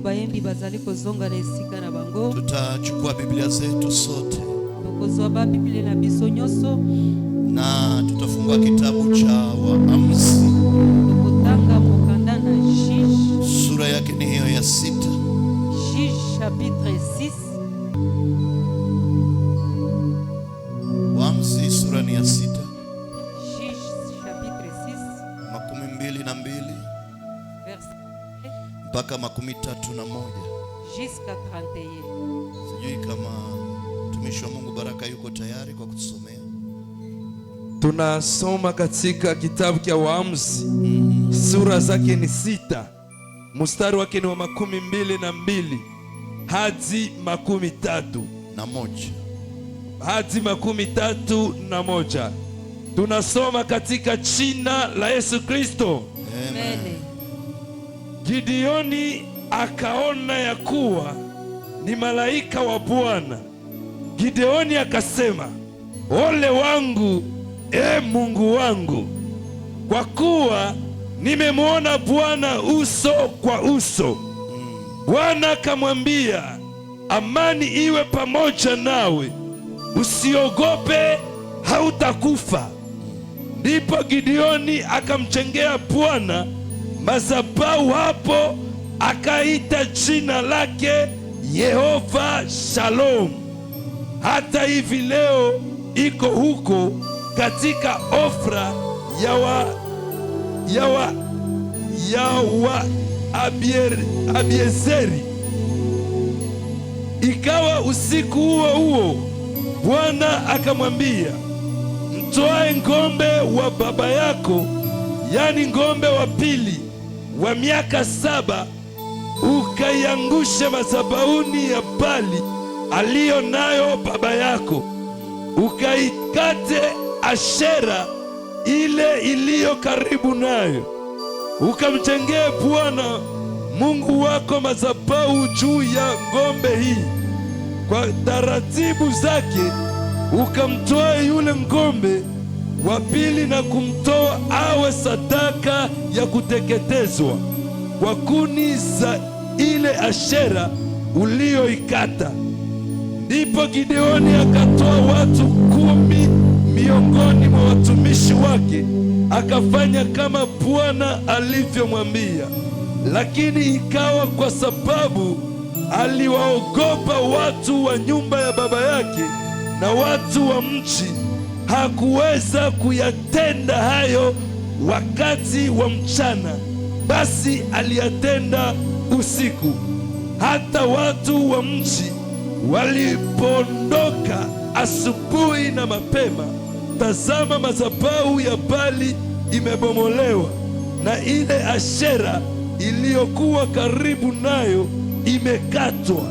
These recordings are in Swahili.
ntango bayembi bazali kozonga na esika na bango, tutachukua Biblia zetu sote tokozwa Biblia na biso nyonso na tutafungua kitabu cha Waamuzi. tokotanga mokanda na Juge, Sura yake ni hiyo ya 6. Juge chapitre 6. Waamuzi sura ni ya 6. Juge chapitre 6 22 verset mpaka 31. jusqu'à 31. Sijui kama mtumishi wa Mungu Baraka yuko tayari kwa kutusomea. Tunasoma katika kitabu cha Waamuzi, sura zake ni 6, mstari wake ni wa 22 hadi 31. Tunasoma katika jina la Yesu Kristo. Amen. Gideoni akaona ya kuwa ni malaika wa Bwana. Gideoni akasema, ole wangu, Mungu wangu, kwa kuwa nimemwona Bwana uso kwa uso. Bwana akamwambia, amani iwe pamoja nawe, usiogope, hautakufa. Ndipo Gideoni akamjengea Bwana madhabahu hapo, akaita jina lake Yehova Shalom. Hata hivi leo iko huko katika Ofra ya Abiezeri. Ikawa usiku huo huo Bwana akamwambia, mtoae ng'ombe wa baba yako, yani ng'ombe wa pili wa miaka 7, ukaiangushe madhabahuni ya Bali aliyo nayo baba yako, ukaikate Ashera ile iliyo karibu nayo, ukamjengee Bwana Mungu wako madhabahu juu ya ng'ombe hii. Kwa taratibu zake ukamtoa yule ng'ombe wa pili na kumtoa awe sadaka ya kuteketezwa kwa kuni za ile Ashera ulioikata. Ndipo Gideoni akatoa watu 10 miongoni mwa watumishi wake, akafanya kama Bwana alivyomwambia. Lakini ikawa kwa sababu aliwaogopa watu wa nyumba ya baba yake na watu wa mji, hakuweza kuyatenda hayo wakati wa mchana, basi aliyatenda usiku. Hata watu wa mji walipoondoka asubuhi na mapema, tazama, madhabahu ya Bali imebomolewa na ile Ashera iliyokuwa karibu nayo imekatwa,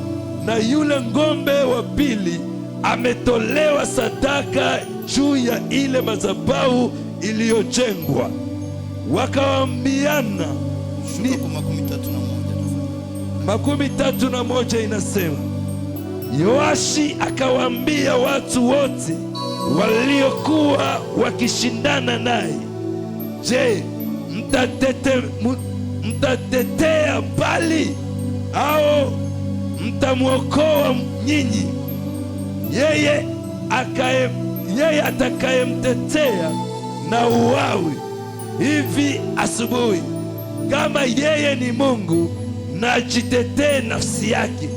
na yule ng'ombe wa pili ametolewa sadaka juu ya ile madhabahu iliyojengwa. Wakawaambiana, ni 31 inasema, Yoashi akawaambia watu wote waliokuwa wakishindana naye, je, mtatetea Bali au mtamwokoa nyinyi? Yeye atakayemtetea na uwawe hivi asubuhi. Kama yeye ni Mungu, na ajitetee nafsi yake,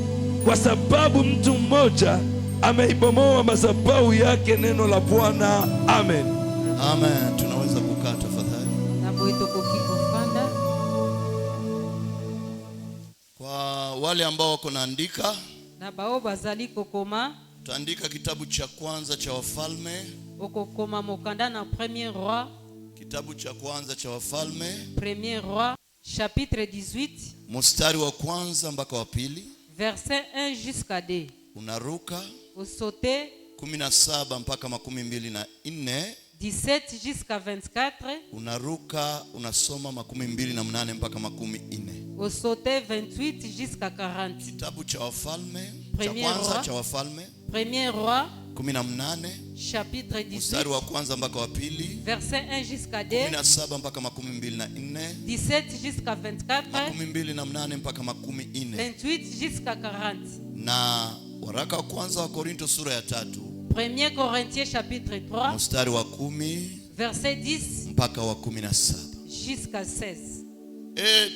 kwa sababu mtu mmoja ameibomoa madhabahu yake. Neno la Bwana. Amen. Amen. Tunaweza kukaa tafadhali. Kwa wale ambao wako naandika, na bao bazali kokoma, tutaandika kitabu cha kwanza cha Wafalme, okokoma mokanda na Premier Roi, kitabu cha kwanza cha Wafalme, Premier Roi chapitre 18, mstari wa kwanza mpaka wa pili, verset 1 jusqu'à 2. Unaruka Usote 17 mpaka 24, 17 jusqu'à 24. Unaruka unasoma 28 mpaka 40. Usote 28 jusqu'à 40. Kitabu cha Wafalme cha Premier kwanza Roi, cha Wafalme, Premier Roi 18 chapitre mstari 18, wa kwanza mpaka wa pili, verset 1 jusqu'à 2, 17 mpaka 24, 17 jusqu'à 24, 28 mpaka 40, 28 jusqu'à 40. na waraka wa kwanza wa Korinto sura ya 3 1 Corinthiens chapitre 3, mstari wa 10 verset 10 mpaka wa 17. jusqu'à 16.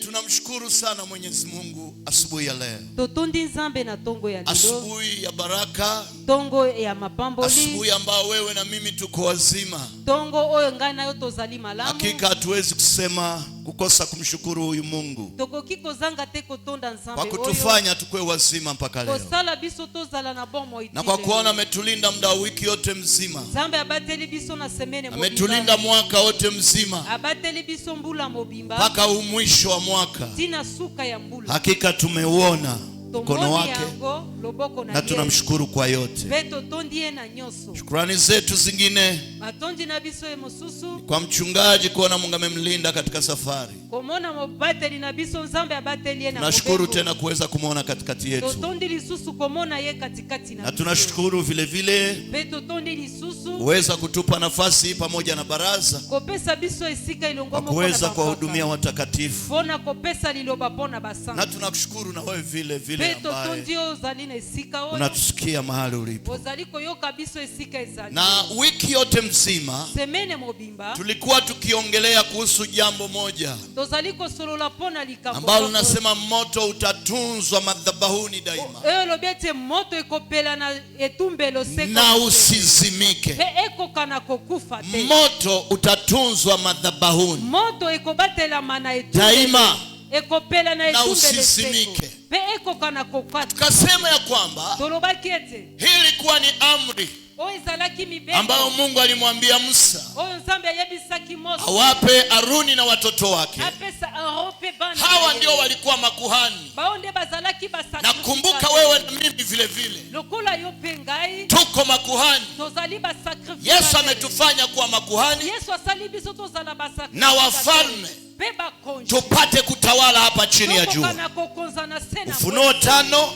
Tunamshukuru sana Mwenyezi Mungu asubuhi ya leo. Totondi nzambe na tongo ya lilo, Asubuhi ya baraka, tongo ya mapamboli, asubuhi ambao wewe na mimi tuko wazima. tongo oyo ngai nayo tozali malamu. Hakika hatuwezi kusema kukosa kumshukuru huyu Mungu Tokoki kozanga te kotonda nzambe kwa oyo kutufanya tukue wazima mpaka leo, kosala biso tozala na bomo itile, na kwa kuona ametulinda muda wa wiki yote mzima, nzambe abateli biso na semene mobimba, ametulinda mwaka wote mzima abateli biso mbula mobimba mpaka mwisho wa mwaka. tina suka ya mbula. Hakika tumeuona mkono Tomoni wake yango, loboko na na ye. tunamshukuru kwa yote. Pe totondi ye na nyoso. Shukrani zetu zingine Matondi na biso ye mosusu, kwa mchungaji kuona Mungu amemlinda katika safari. komona mobateli na biso nzambe abateli ye na Tunashukuru mobembo. tena kuweza kumwona katikati yetu, Totondi lisusu komona ye katikati na na biso. tunashukuru vile vile Pe totondi lisusu kuweza kutupa nafasi pamoja na baraza kopesa biso esika ilongo kwa moko kuweza na kuwahudumia bapaka. watakatifu, Pona kopesa liloba pona na basanga. tunakushukuru na wewe vile vile Pe ambaye totondi oyo ozali na esika oyo, unatusikia mahali ulipo. ozali koyoka biso esika ezali. Na wiki yote mzima Semene mobimba tulikuwa tukiongelea kuhusu jambo moja tozali kosolola pona likambo ambalo moko. nasema moto utatunzwa madhabahuni daima Oyo lobi ete moto ekopela na etumbelo seko na usizimike. pe ekoka na kokufa te. Moto utatunzwa madhabahuni Moto ekobatelama na etumbelo daima ekopela na na etumbelo usizimike. seko pe ekoka na kokata. Tukasema ya kwamba Tolobaki ete hii ilikuwa ni amri oyo ezalaki mibeko ambayo Mungu alimwambia Musa oyo nzambe ayebisaki Mose awape Aruni na watoto wake. apesa Aaron pe bana Hawa na ye. ndio walikuwa makuhani. bao nde bazalaki Na basakrifikateur. kumbuka wewe na mimi vile vile lokola yo pe ngai tuko makuhani. tozali basakrifikateur. Yesu ametufanya kuwa makuhani Yesu asali biso tozala basakrifikateur. na wafalme pe bakonzi tupate kutawala hapa chini ya jua. na kokonza na sena. Ufunuo 5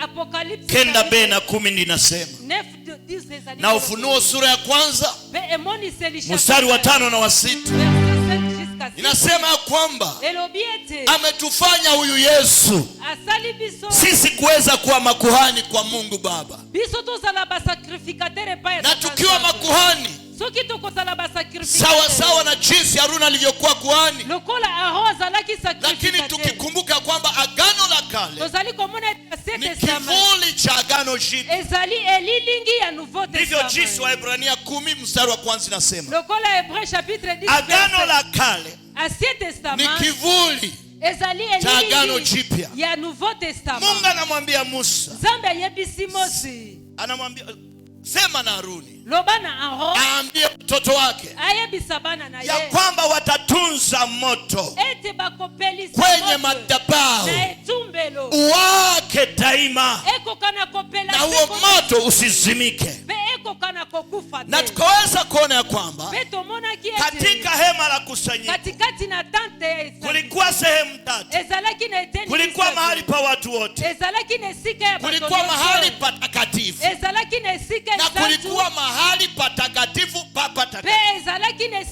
Apocalypse 9b na 10 linasema, 9:10 ezali. na Ufunuo sura ya kwanza pe emoni selisha. mstari wa 5 na wa 6 Verset 5 jusqu'à 6. inasema ya kwamba Elobi ete ametufanya huyu Yesu asali biso sisi kuweza kuwa makuhani kwa Mungu Baba, biso tozala basakrifikateur epai ya na Tata tukiwa Nzambe. makuhani soki tokozala basakrifikateur sawa sawa na jinsi Haruni alivyokuwa kuhani, lokola Aaron azalaki lakini sakrifikateur. tukikumbuka kwamba agano la kale tozali komona ete Ancien ni Testament kivuli cha agano jipya. ezali elilingi ya Nouveau Ndivyo jinsi Testament. Waebrania 10 mstari wa kwanza inasema, lokola Hébreu chapitre 10 agano verset- la kale Ancien ni Testament kivuli ezali cha agano elilingi jipya. ya Nouveau Testament. Mungu anamwambia Musa, Nzambe ayebisi Mose anamwambia sema na Haruni loba na Aaron aambie watoto wake ayebisa bana na ya ye kwamba watatunza moto ete bakopelisa kwenye moto madhabahu na etumbelo wake daima, ekoka na kopela na huo seko moto usizimike. pe ekoka na kokufa Na te. tukaweza kuona ya kwamba Pe tomonaki ete katika hema la kusanyiko katikati na tante ya esali kulikuwa sehemu tatu. ezalaki na eteni Kulikuwa misato. mahali pa watu wote, ezalaki na esika ya bato kulikuwa nyonso. mahali patakatifu, ezalaki na esika na esantu kulikuwa mahali patakatifu pa pe patakatifu. ezalaki na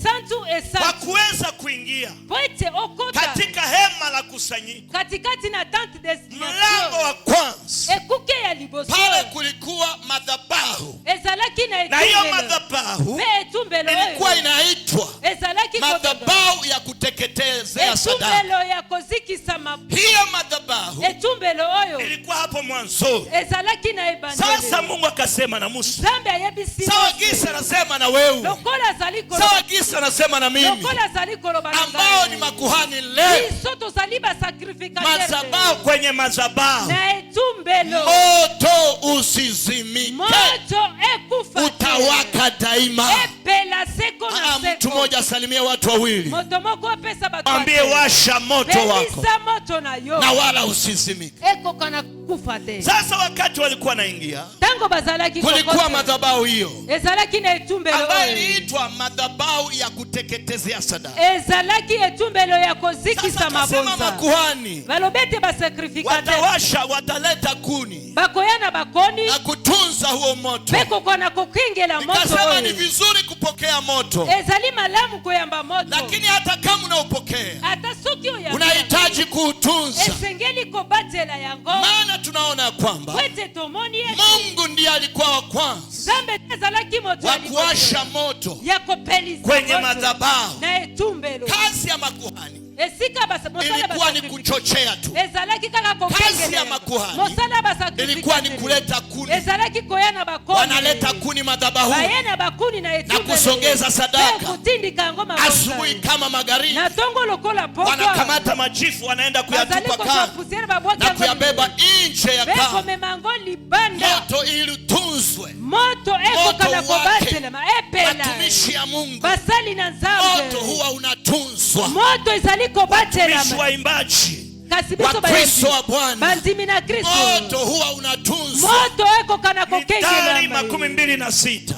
santu Kwa esantu kuweza kuingia po ete okota katika hema la kusanyiko, katikati na tante mlango wa kwanza ekuke ya liboso pale kulikuwa madhabahu, ezalaki na na hiyo etumbelo madhabahu pe etumbelo ilikuwa oyo inaitwa ezalaki madhabahu ya kuteketezea sadaka. etumbelo ya kozikisa Hiyo madhabahu etumbelo oyo ilikuwa hapo mwanzo. ezalaki na Sasa ebandeli Mungu akasema na Musa, nzambe ayebisi sawa Mose. gisa anasema na wewe, lokola azali sawa gisa anasema na mimi, lokola azali koloba na ambao ngai. ni makuhani leo, biso tozali basakrifikateur madhabahu kwenye madhabahu, na etumbelo moto usizimike, moto ekufa te. utawaka daima. epela seko na Mtu seko mmoja asalimia watu wawili, moto moko opesa bato mwambie ate. washa moto wako pelisa moto na yo na wala usizimike. ekoka na kufa te. Sasa wakati walikuwa naingia, ntango bazalaki kulikuwa kokote, madhabahu hiyo ezalaki na etumbelo ambayo oyo iliitwa madhabahu ya kuteketezea kuteketezea sadaka. ezalaki etumbelo ya kozikisa Sasa kasema mabonza. makuhani Balobete basakrifikateur wataleta kuni bakoyana bakoni na kutunza huo moto. beko kona kokengela moto. Nikasema ni vizuri kupokea moto, Ezali malamu koyamba moto. lakini hata kama unaupokea Ata soki oyamba unahitaji kuutunza. esengeli kobatela yango. Maana tunaona kwamba Kwete tomoni ete Mungu ndiye alikuwa wa kwanza Zambe ezalaki moto wa kuwasha moto ya kopelisa kwenye moto madhabahu. na etumbelo. Kazi ya makuhani Esika basa mosala ilikuwa ni basa kuchochea tu. ezalaki kaka Kazi ya kokengela makuhani mosala basa ilikuwa ni kuleta kuni. ezalaki koyana bakoni Wanaleta kuni madhabahu bayena bakuni na na etumbelo kusongeza sadaka. kutindika yango mabonza Asubuhi kama magharibi na tongo lokola pokwa wanakamata majifu wanaenda kuyatupa kando na kuyabeba nje ya beko kambi. memango libanda Moto ili utunzwe. moto eko Moto kana wake kobatela epela watumishi ya Mungu, basali na nzambe moto huwa unatunzwa. moto ezali kobatela Watumishi waimbaji kasi biso Wakristo wa Bwana, bandimi na Kristo moto huwa unatunzwa. moto eko kana kokengela Mithali 26.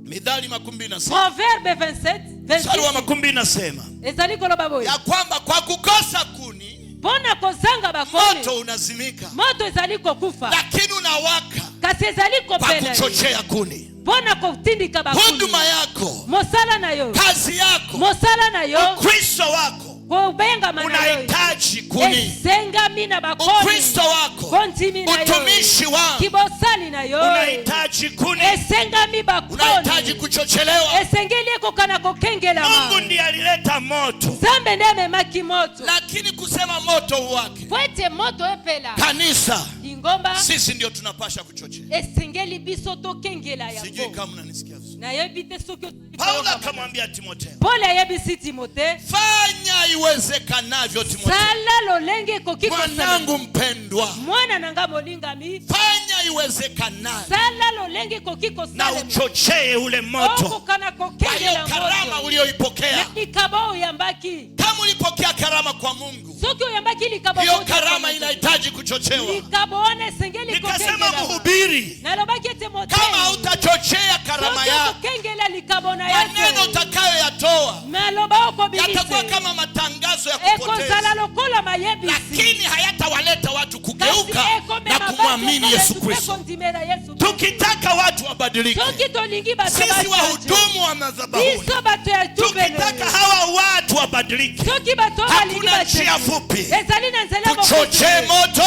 Mithali 26 Proverbe 27 mstari wa 26 20 nasema ezali koloba boye ya kwamba kwa kukosa kuni mpona kozanga bakoni moto unazimika, moto ezali kokufa lakini unawaka kasi ezali kwa kopela kuchochea kuni. mpona kotindika bakoni. Huduma yako, Mosala na yo kazi yako, mosala na yo Ukristo wako kobenga mana yo unahitaji kuni. esengami na bakoni Ukristo wako, kontimi na yo utumishi wako kibosali na yo Unahitaji kuni. esengami bakoni unahitaji kuchochelewa. esengeli eko kana kokengela Mungu ndiye alileta moto. Zambe ndiye amemaki moto Lakini kusema moto wake, pwete moto epela kanisa ingomba sisi ndio tunapasha kuchochea. esengeli biso tokengela Sijui yango kama unanisikia vizuri. nayebi te soki Paulo akamwambia Timotheo, Paul ayebisi Timote fanya iwezekanavyo Timotheo, sala lolenge ekoki mwanangu mpendwa, mwana nanga molingami fanya iwezekanavyo sala lolenge ekoki Na kosala uchochee ule moto. okokana kwa hiyo kokengela karama moto uliyoipokea. likabo oyambaki Kama ulipokea karama kwa Mungu, soki oyambaki likabo hiyo moto karama inahitaji kuchochewa. likabo wana esengeli Nikasema kokengela mhubiri, nalobaki ete mote Kama hautachochea karama soki yako, okokengela likabo na maneno yesu utakayoyatoa maloba okobimisa yatakuwa kama matangazo ya kupoteza, ekozala lokola mayebisi lakini hayatawaleta watu kugeuka na kumwamini Yesu Kristo. Tukitaka watu wabadilike, soki tolingi sisi wahudumu wa madhabahuni, biso bato ya tukitaka hawa watu wabadilike, soki bato balingi hakuna njia fupi. ezali na nzela Tuchochee moto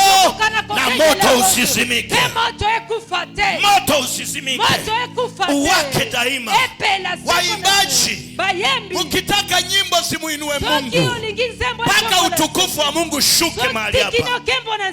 na moto usizimike. moto ekufa te Moto usizimike, moto ekufa te uwake daima. epela Waimbaji, bayembi ukitaka nyimbo zimuinue soki Mungu, olingi nzembo mpaka utukufu wa Mungu shuke mahali hapa.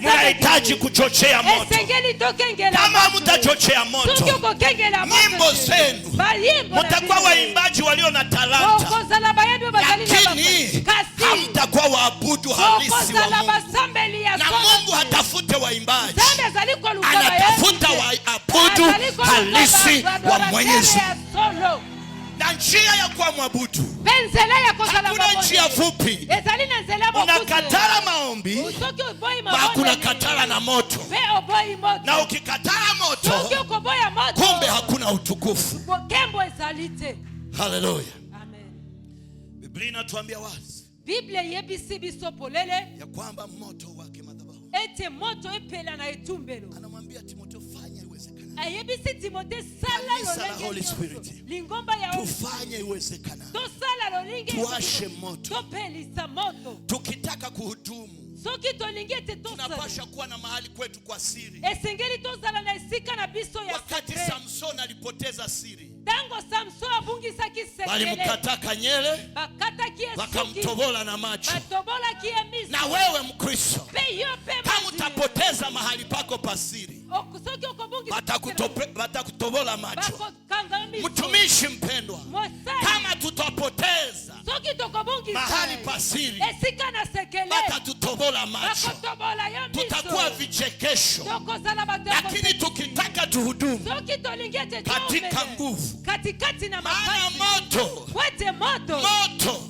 Mnahitaji kuchochea moto. esengeli tokengela Kama mtachochea soki moto, okokengela nyimbo zenu bayimbo mtakuwa waimbaji walio na talanta, okozala bayembi bazali na lakini kasi hamtakuwa waabudu halisi wa okozala Mungu. basambeli ya Na Mungu hatafute waimbaji, Zambe azali koluka anatafuta waabudu halisi wa Mwenyezi Mungu. Mungu. Na njia ya kuwa mwabudu, Benzela ya kozala hakuna mabonde. njia fupi. Ezali na nzela bokusi. Unakatala maombi Usoki uboyi na mabonde. kuna katala na moto, Be oboyi moto. na ukikatala Soki moto, ukoboya moto. kumbe hakuna utukufu. Kembo ezali te. Haleluya. Amen. Biblia inatuambia wazi Biblia yebisi biso polele ya kwamba moto wake madhabahu. ete moto epela na etumbelo. Anamwambia Timotheo, fanya iwezekanavyo, Ayebisi Timote sala Kanisa la lolenge Holy nyonso. Spirit. Lingomba ya tufanye iwezekanavyo, tosala lolenge tuwashe moto. topelisa moto. Tukitaka kuhudumu, Soki tolingi ete tosala tunapasha kuwa na mahali kwetu kwa siri. esengeli tozala na esika na biso ya Wakati sekre. Samson alipoteza siri, Tango Samson abungisaki sekele walimkataka nyele, bakataki esuki wakamtobola na macho. batobolaki emiso Na wewe Mkristo, pe yo pe kama maji. utapoteza mahali pako pa siri, Soki okobungisa watakutobola macho. bakokanga emiso Mtumishi mpendwa, mosali kama tutapoteza soki tokobungisa mahali pa siri, esika na sekele watatutobola macho, bakotobola yo miso tutakuwa vichekesho. tokozala bato ya Lakini koseki. tukitaka tuhudumu soki tolingi ete katika tuomele nguvu, katikati na maana makasi moto wete moto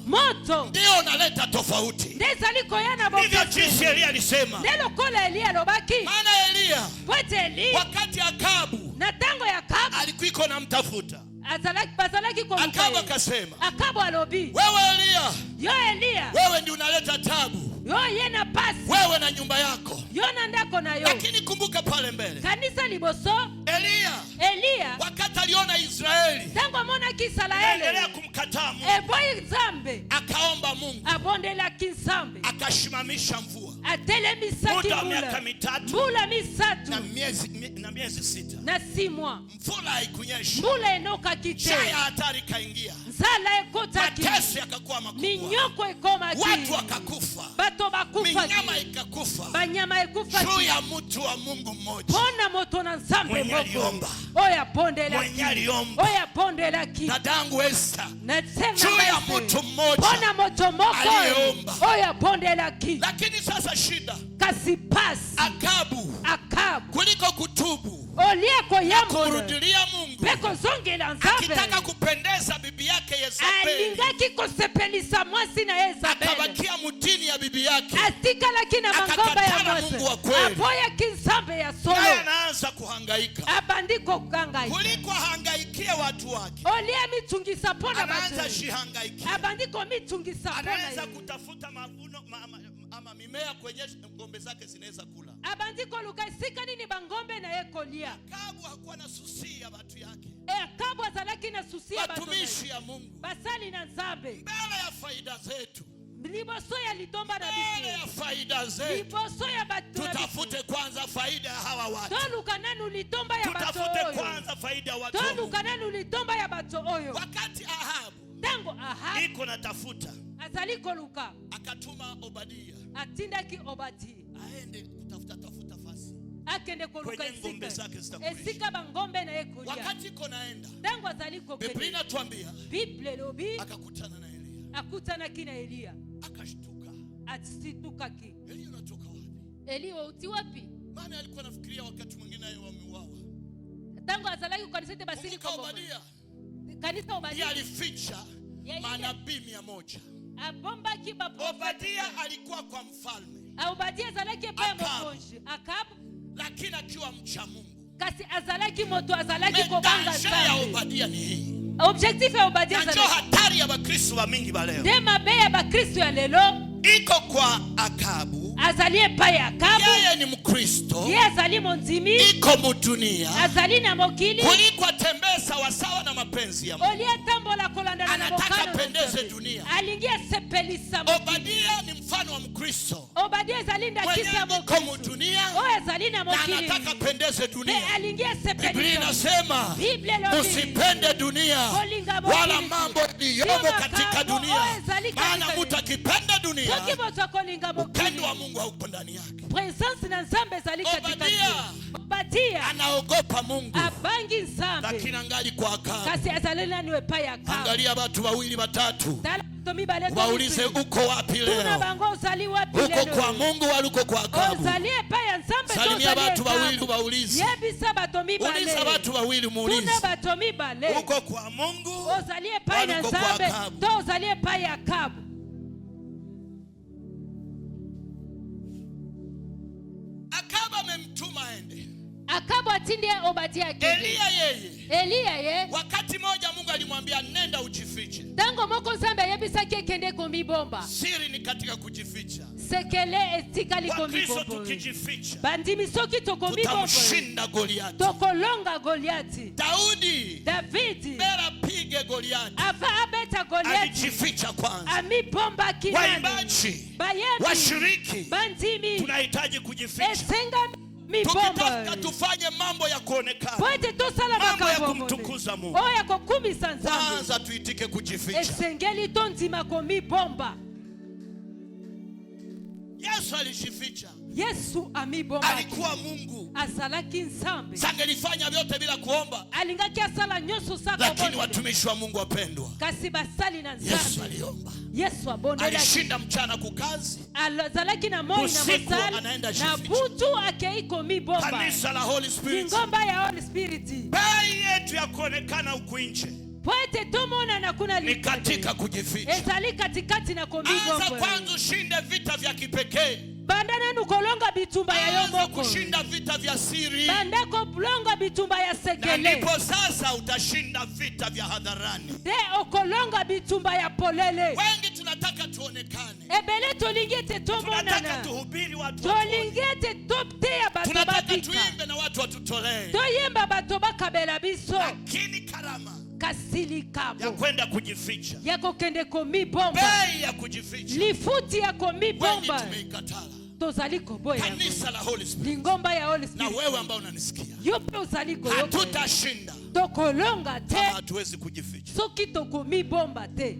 moto ndio unaleta tofauti. ndezali koyana Ndivyo bokesi jinsi Elia alisema. nde lokola Eliya alobaki Maana Elia wete Eli wakati Akabu na tango ya Akabu alikuwa namtafuta, Akabu akasema, Akabu alobi, wewe Elia, yo Elia, wewe ndiye unaleta tabu, yo yena pasi, wewe na nyumba yako. yona ndako na yo. Lakini kumbuka pale mbele, Kanisa liboso, Elia wakati aliona Israeli tangu amona Kisalaele endelea kumkataa Mungu, boy Zambe akaomba Mungu, abondela Kinzambe, akashimamisha mvua atelemisa muda wa kibula, miaka 3 mbula misatu na miezi 6 na 6 mois. mvula haikunyesha, Mbula enoka kite, njaa hatari kaingia, nzala ekota ki, mateso yakakuwa makubwa, minyoko ekoma ki, watu wakakufa, bato bakufa minyama ki, ikakufa, banyama ekufa juu ki, ya mtu wa Mungu mmoja. pona moto na Nzambe Mwenye moko, aliomba. oya pondela Mwenye ki, aliomba. oya pondela ki, Dadangu Esther, na juu ya mtu mmoja pona moto moko, aliomba. oya pondela ki. Lakini sasa shida, Kasi pasi Akabu Akabu kuliko kutubu olieko yambona kurudilia Mungu, peko zongela Nzambe, akitaka kupendeza bibi yake Yezebeli, alingaki kosepelisa mwasi na Yezebeli, akabakia mutini ya bibi yake, atikalaki na mangomba ya akakatana Mungu wa mwasi, kweli. aboya Kinzambe ya naye solo, anaanza kuhangaika. abandiko kuhangaika, Kuliko ahangaikie watu wake, olia mitungisa pona anaanza batu, shihangaikia, abandiko mitungisa pona anaanza ye, kutafuta mavuno ama mimea kwenye ngombe zake zinaweza kula. abandiko lukasika nini bangombe na yekolia. Akabu hakuwa na susia watu yake, Akabu azalaki na susia batu watumishi ya Mungu, basali na Nzambe, mbele ya faida zetu, liboso ya litomba na mbele ya bisu, faida zetu, liboso ya batu na bisu, tutafute kwanza faida ya hawa watu, toluka nanu litomba ya bato tutafute oyo, kwanza faida ya watu wa Mungu. toluka nanu litomba ya bato oyo. Wakati Ahabu Tango Ahabu iko natafuta, azali koluka, akatuma Obadia atindaki Obadi aende tafuta fasi akende koluka kwenye ngombe zake zitakulisha. esika bangombe na yekolia. Wakati iko naenda, Tango azali Biblia kokende, inatuambia Bible lobi akakutana na Elia, akutana kina Elia, akashtuka. asitukaki. Elia, unatoka wapi? Elia uti wapi? Maana alikuwa anafikiria wakati mwingine yeye wameuawa. Tango azalaki kanisete basili Kumbuka kwa Obadia, kanisa Obadi yeye alificha Yeye- manabii 100. abomba kiba Obadia alikuwa kwa mfalme, Obadi azalaki pa Akabu. mokonji Akabu, lakini akiwa mcha Mungu. kasi azalaki moto azalaki kobanga Danger ya Nzambe. Obadia ni hii, Objectif ya Obadi na ndio azalaki hatari ya Bakristo wa mingi ba leo, nde mabe ya bakristo ya lelo, iko kwa Akabu. azali epai ya Akabu, Yeye ni Mkristo, ye azali mondimi, iko mudunia, azali na mokili, kuliko atembee sawasawa na mapenzi ya Mungu. olia tambola kolandana na Anataka mokano na apendeze Nzambe. dunia. Alingi asepelisa mokili. Obadia ni mfano wa Mkristo Obadi azali ndakisa mwenye iko mokili, mudunia oyo azali na na mokili, anataka apendeze me dunia. alingi Biblia asepelisa. inasema Biblia lobi, usipende dunia Kolinga mokili. wala mambo iliyomo Sima katika kambo, dunia, oyo ezali maana katika mtu akipenda dunia, soki moto kolinga mokili, upendo wa Mungu haupo ndani yake. presence na Nzambe ezali katika Obadia Obadia anaogopa Mungu, abangi Nzambe, lakini angali kwa Akabu. kasi azali nani epai ya Akabu. Angalia watu wawili watatu, Tala to mibale to waulize mitatu. uko wapi Tuna leo? bango uzali wapi Uko lelo? kwa Mungu wala uko kwa Akabu? Ozali epai ya Nzambe to Salimia ozali watu Akabu. wawili, waulize. Yebisa bato mibale. Uliza watu wawili, muulize Tuna bato mibale. uko kwa Mungu Ozali epai wala ya uko kwa Nzambe Akabu? to ozali epai ya Akabu. Akabu amemtuma aende. Akabu atindie Obadia akende. Elia yeye, Elia ye wakati moja Mungu alimwambia nenda ujifiche. tango moko Nzambe ayebisaki ekende komibomba. Siri ni katika kujificha. Sekele etikali Wakristo komibomba. tukijificha Bandimi soki tokomibomba tutamshinda Goliati. tokolonga Goliati. Daudi Davidi bera pige Goliati, ava abeta Goliati alijificha kwanza. amibomba kinani. Waimbaji, Bayebi washiriki, bandimi tunahitaji kujificha. esenga Tukitaka mibomba tufanye mambo ya kuonekana, poete tosala mambo ya makambo kumtukuza Mungu, oyo kokumisa Nzambe kwanza tuitike kujificha. esengeli tondima komibomba. Yesu alijificha, Yesu amibomba alikuwa Mungu, azalaki Nzambe, sangelifanya vyote bila kuomba, alingaki asala nyonso sako lakini bonde. watumishi wa Mungu wapendwa, kasi basali na Yesu Nzambe aliomba, Yesu abondelaki alishinda mchana kukazi, azalaki na moi na usiku mosali anaenda na jificha. butu akeiko mibomba Kanisa la Holy Spirit, ingomba ya Holy Spirit bei yetu ya kuonekana huku nje poete tomona na kuna ni katika kujificha. ezali katikati na Anza komibomba kwanza ushinde vita vya kipekee. banda nanu kolonga bitu bitumba ya yomoko. Kushinda vita vya siri. Bandako bulonga bitumba ya sekele. Na ndipo sasa utashinda vita vya hadharani. De okolonga bitumba ya polele. Wengi tunataka tuonekane. Ebele tolingete tomonana. Tunataka tuhubiri watu. Tolingete topte ya bato tunataka babika. tuimbe na watu watutolee. Toyemba bato bakabela biso. Lakini karama kasili kabo ya kwenda kujificha. Yako kende komi bomba. Bei ya kujificha. Lifuti ya komi bomba. Wengi tumeikatala. Tozaliko boya. Kanisa la Holy Spirit. Lingomba ya Holy Spirit. Na wewe ambao unanisikia. Yope uzaliko yope. Hatutashinda. Tokolonga te. Kama hatuwezi kujificha. Soki tokomi bomba te.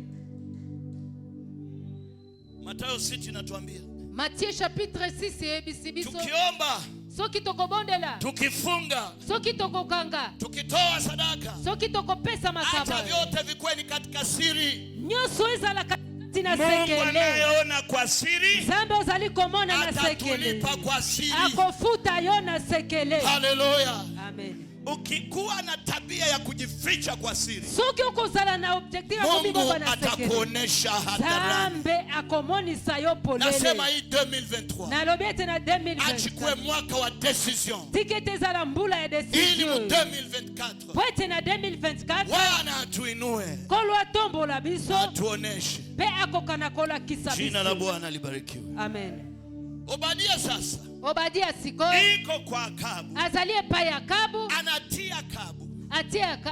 Mathayo 6 inatuambia. Matthieu chapitre 6 ebisibiso. Tukiomba. Soki tokobondela. Tukifunga. Soki tokokanga. Tukitoa sadaka. Soki tokopesa makaba. Hata vyote vikweni katika siri. Nyoso ezala katina sekele. Mungu anayeona kwa siri. Zambe ozali komona na sekele. Atatulipa kwa siri. Akofuta yo na sekele. Haleluya. Amen. Ukikuwa na tabia ya kujificha kwa siri, soki ukozala na objectif ya Mungu atakuonesha hadharani. Zambe akomonisa yo polele. Nasema hii 2023. Nalobi ete na 2023. Achukue mwaka wa decision. Tikete ezala mbula ya decision. Ili mu 2024. Pwete na 2024. Bwana atuinue. Kolo atombola biso. Atuoneshe. Pe akokana kola kisa biso. Jina la Bwana libarikiwe. Amen. Obadia sasa. Obadia siko. Iko kwa Akabu. Azalie pa ya Akabu. Anatia Akabu.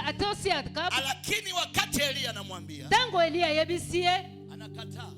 Atosi Akabu. Lakini wakati Elia anamwambia. Tango Elia yebisie. Anakataa.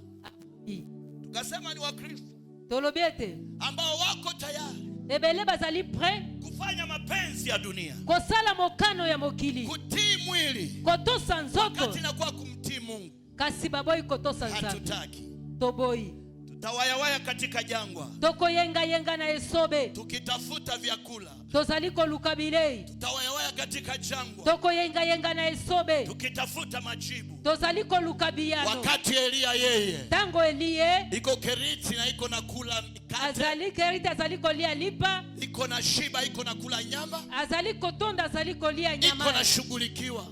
Tukasema ni Wakristo. Tolobiete. Ambao wako tayari. Ebele bazali prêt. Kufanya mapenzi ya dunia. Kosala mokano ya mokili. Kutii mwili. Kotosa nzoto. Wakati inakuwa kumtii Mungu. Kasi baboi kotosa nzato. Hatutaki. Toboi. Tutawayawaya katika jangwa. Toko yenga na esobe. Tukitafuta vyakula. Tozaliko lukabilei. Tutawayawaya katika jangwa. Toko yenga na esobe. Tukitafuta majibu. Tozaliko lukabiano. Wakati Elia yeye. Tango Elie. Iko Keriti na iko na kula mikate. Azali Keriti azaliko lia lipa. Iko na shiba, iko na kula nyama. Azaliko tonda azaliko lia nyama. Iko na shughulikiwa.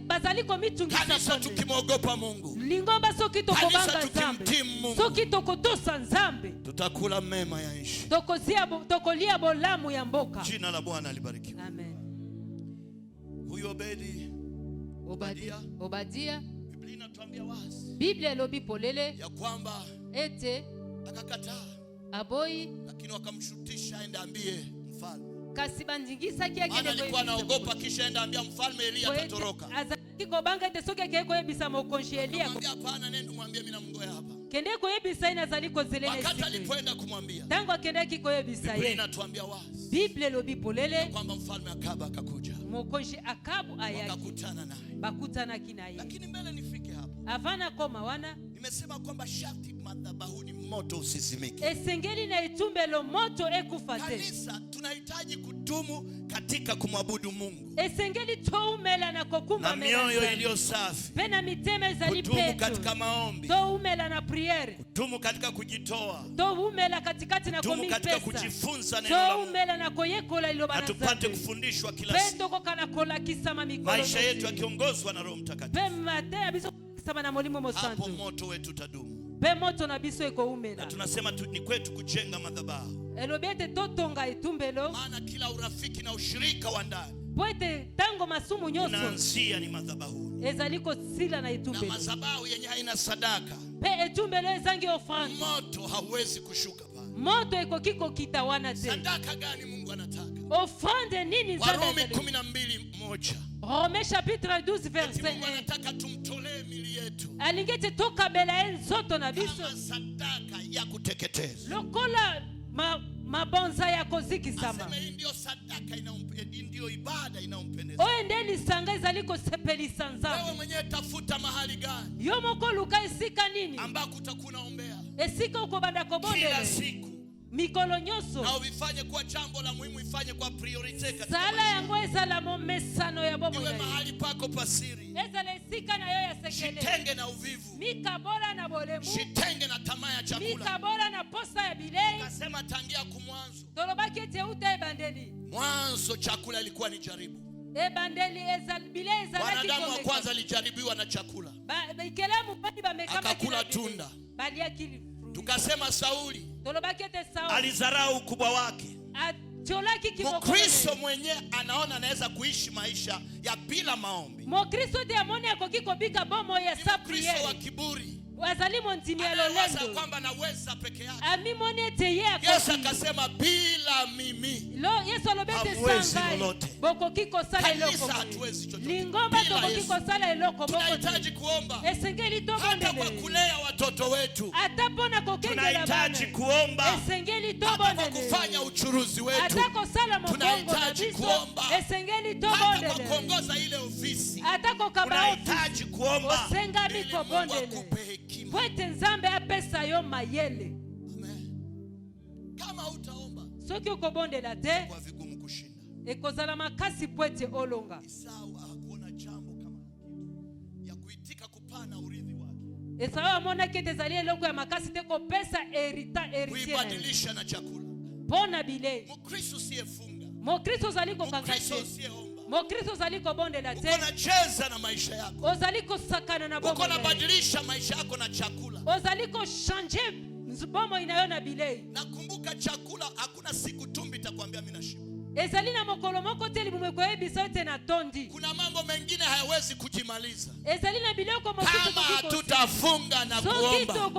Bazaliko mitungisa ponde. Kanisa tukimwogopa Mungu. Lingomba soki tokobanga Nzambe. Soki tokotosa Nzambe. Tutakula mema ya nchi. Tokolia bolamu ya mboka. Jina la Bwana libarikiwe. Amen. Huyo Obadia. Biblia inatuambia wazi. Biblia elobi polele. Ya kwamba ete akakataa. Aboyi. Lakini wakamshutisha aende ambie mfalme. Kasi bandingisa kia kile alikuwa anaogopa kisha aenda ambia mfalme Elia atatoroka. Azaki kobanga ete soki keko yebisa mokonshi Elia. Akamwambia hapana, nenda mwambie mimi namngoya hapa. Kende ko yebisa ina zali ko zelele. Wakati alipoenda kumwambia. Tangu akenda kiko yebisa ye. Biblia inatuambia wazi. Biblia elobi polele. Kwamba mfalme Akabu akakuja. Mokonshi Akabu ayaki. Wakakutana naye. Bakutana kinaye. Lakini mbele nifike hapo. Avana koma wana. Nimesema kwamba sharti madhabahuni moto usizimike. Esengeli na itumbelo moto ekufate. Kanisa tunahitaji kudumu katika kumwabudu Mungu. Esengeli toumela na kokumba mela. Na mioyo iliyo safi. Pena miteme zali petu. Kudumu katika maombi. Toumela na priere. Kudumu katika kujitoa. Toumela katikati na kudumu katika kujifunza neno la Mungu. Toumela na koyekola ilo baraza. Tupate kufundishwa kila siku. Pendo kokana kola kisama mikolo. Maisha yetu yakiongozwa na Roho Mtakatifu. Pema te biso kisama na molimo mosantu. Hapo moto wetu utadumu. Pe moto na biso eko umela. Na tunasema ni kwetu kujenga madhabahu. Elobete totonga itumbelo. Maana kila urafiki na ushirika wa ndani. Poete tango masumu nyoso. Unaanzia ni madhabahu. Ezaliko sila na itumbelo. Na madhabahu yenye haina sadaka. Pe itumbelo ezangi offrande. Moto hauwezi kushuka pale. Moto eko kiko kitawana te. Sadaka gani Mungu anataka? Offrande nini zaidi? Warumi 12:1. Romains chapitre 12 verset 1. Mungu anataka tumtolee mili yetu. Alingete toka bela enzoto na biso. Kama sadaka ya kuteketeza. Lokola mabonza ya kozikisama. Aseme hii ndio sadaka ndio ibada inayompendeza. Oendeli sanga ezaliko sepelisa Nzambe. Wewe mwenyewe tafuta mahali gani? Yomoko luka esika nini? Ambako utakuna ombea. Esika uko banda kobondele. Kila siku. Mikolo nyoso. Na uvifanye kwa jambo la muhimu, ifanye kwa priority katika sala yango ezala momesano ya bobo. Iwe mahali pako pasiri. Ezala esika na yo ya sekele. Jitenge na uvivu. Mikabora na bolemu. Jitenge na tamaa ya chakula. Mikabora na posa ya bilei. Nasema tangia kumwanzo. Tolobaki ete uta ebandeli. Mwanzo chakula ilikuwa ni jaribu. Ebandeli bilei ezala wanadamu wa kwanza alijaribiwa na chakula. Ikelamu padi bamekama akakula tunda. Balia kili Tukasema Sauli alizarau ukubwa wake. Mkristo mwenye anaona anaweza kuishi maisha ya bila maombi. Mkristo wa kiburi. Anawaza kwamba naweza peke yake. Yesu akasema bila mimi hamwezi lolote. Kanisa hatuwezi chochote bila Yesu. Tunahitaji kuomba hata kwa kulea watoto wetu. Tunahitaji kuomba hata kwa kufanya uchuruzi wetu. Tunahitaji kuomba hata kwa kuongoza ile ofisi. Tunahitaji kuomba ili Mungu akupe hekima. Kwete nzambe apesa yo mayele. Amen. Kama utaomba soki ukobondela te kwa vigumu kushinda. Ekozala makasi pwete olonga. Esau hakuona jambo kama ya kuitika kupana urithi wake. Esau amona kete zali eloko ya makasi te ko pesa héritier. Kuibadilisha na chakula. Pona bile. Mkristo siyefunga. Mkristo zaliko kangashe. Mkristo zaliko bondela te. Uko nacheza na maisha yako. Ozaliko sakana na bomo. Uko nabadilisha maisha yako na chakula. Ozaliko changer bomo inayona bile. Nakumbuka chakula hakuna siku tumbi itakwambia mimi nashiba. Ezalina mokolo moko teli mumekwe bisote na tondi. Kuna mambo mengine hayawezi kujimaliza. Ezalina biloko mosusu kama tutafunga na kuomba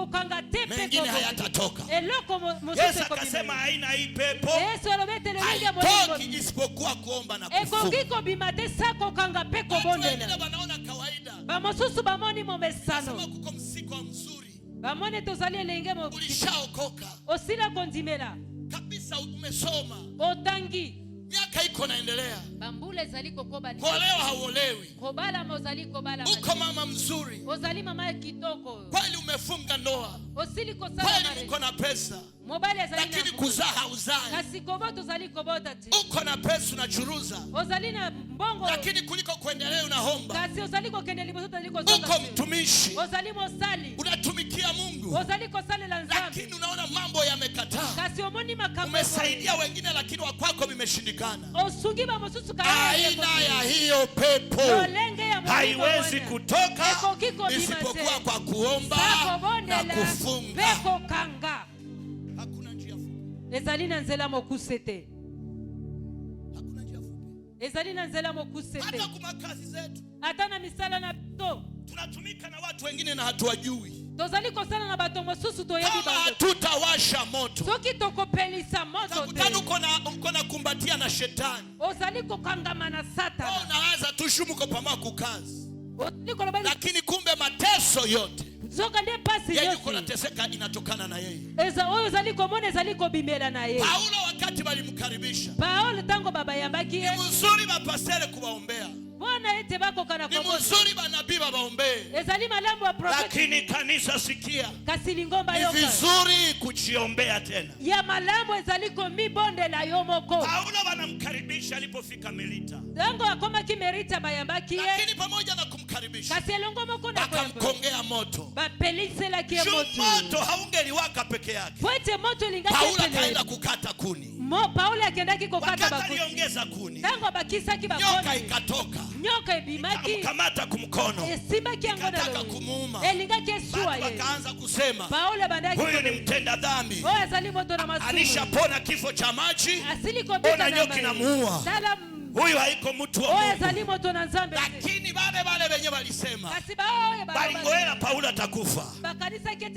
mengine hayatatoka. Yesu akasema haina hii pepo. Yesu alobetele lile moyo isipokuwa kuomba na kufunga. Ekongiko bimate sako kanga peko bondela. Wengine wanaona kawaida. Bamosusu bamoni momesano. Nasema kuko msiko mzuri. Bamone tozali lenge mo. Ulishaokoka. Osila kondimela. Kabisa umesoma. Otangi. Miaka iko naendelea. Bambule zaliko koba ni. Kuolewa hauolewi. Kobala mozaliko bala. Uko mama mzuri. Ozali mama kitoko. Kweli umefunga ndoa. Osili ko sala. Kweli uko na pesa. Mobali azali. Lakini kuzaa hauzai. Kasi koboto zaliko bota ti. Uko na pesa unachuruza. Ozali na mbongo. Lakini kuliko kuendelea unaomba. Kasi ozaliko kendeli boto zaliko zonga. Uko mtumishi. Ozali mosali. Unatumikia Mungu. Ozaliko sale la nzambe. Lakini unaona mambo yamekataa. Kasi omoni makambo. Umesaidia wengine lakini wa kwako vimeshindikana. Osugiba mosusu kaya. Aina ya hiyo pepo haiwezi kutoka isipokuwa kwa kuomba na kufunga. Peko kanga. Hakuna njia fupi. Ezalina nzela mokusete. Hakuna njia fupi. Ezalina nzela mokusete. Hata kwa kazi zetu. Hata na misala na to. Tunatumika na watu wengine na hatuwajui. Tozaliko sana na bato mosusu toyebi bango. Kama tutawasha moto. Soki tokopelisa moto te. Uko na kumbatia na shetani. Ozaliko kangama na satana. Unawaza tushumuko pamoja kukazi. Lakini kumbe mateso yote. Zoka ndiye pasi yote. Yeye yuko nateseka inatokana na yeye. Oyo zaliko mone zaliko bimela na yeye. Paulo wakati walimkaribisha. Paulo tango baba yambaki. Ni mzuri mapastere kuwaombea. Bona ete bako kana kwa. Ni mzuri manabii waombee. Ezali malambo wa profeti. Lakini kanisa sikia. Kasilingomba yoka. Ni vizuri kujiombea tena. Ya malambo ezaliko mibonde la yomoko. Paulo wanamkaribisha alipofika Melita. Dango akoma kimerita bayambaki. Lakini pamoja na kumkaribisha. Kaselongo moko na kwa. Akamkongea moto. Bapelise la kie moto. Moto haungeliwaka peke yake. Poete moto lingake pele. Paulo akaenda kukata kuni. Paulo akiendaki kukata bakuni. Aliongeza kuni. Dango bakisa kibakoni. Nyoka ikatoka. Nyoka ibimaki. Akamkamata kumkono. Simba kiangona. Ikataka kumuuma. Elinga kesua ye. Wakaanza kusema. Paulo bandaki. Huyu ni mtenda dhambi. Oya zali moto na masumu. Alishapona kifo cha maji. Asili kobita na nyoka inamuua. Huyu haiko mtu wa Mungu. Oya zali moto na nzambe. Lakini wale wenye walisema. Balingoela Paulo atakufa.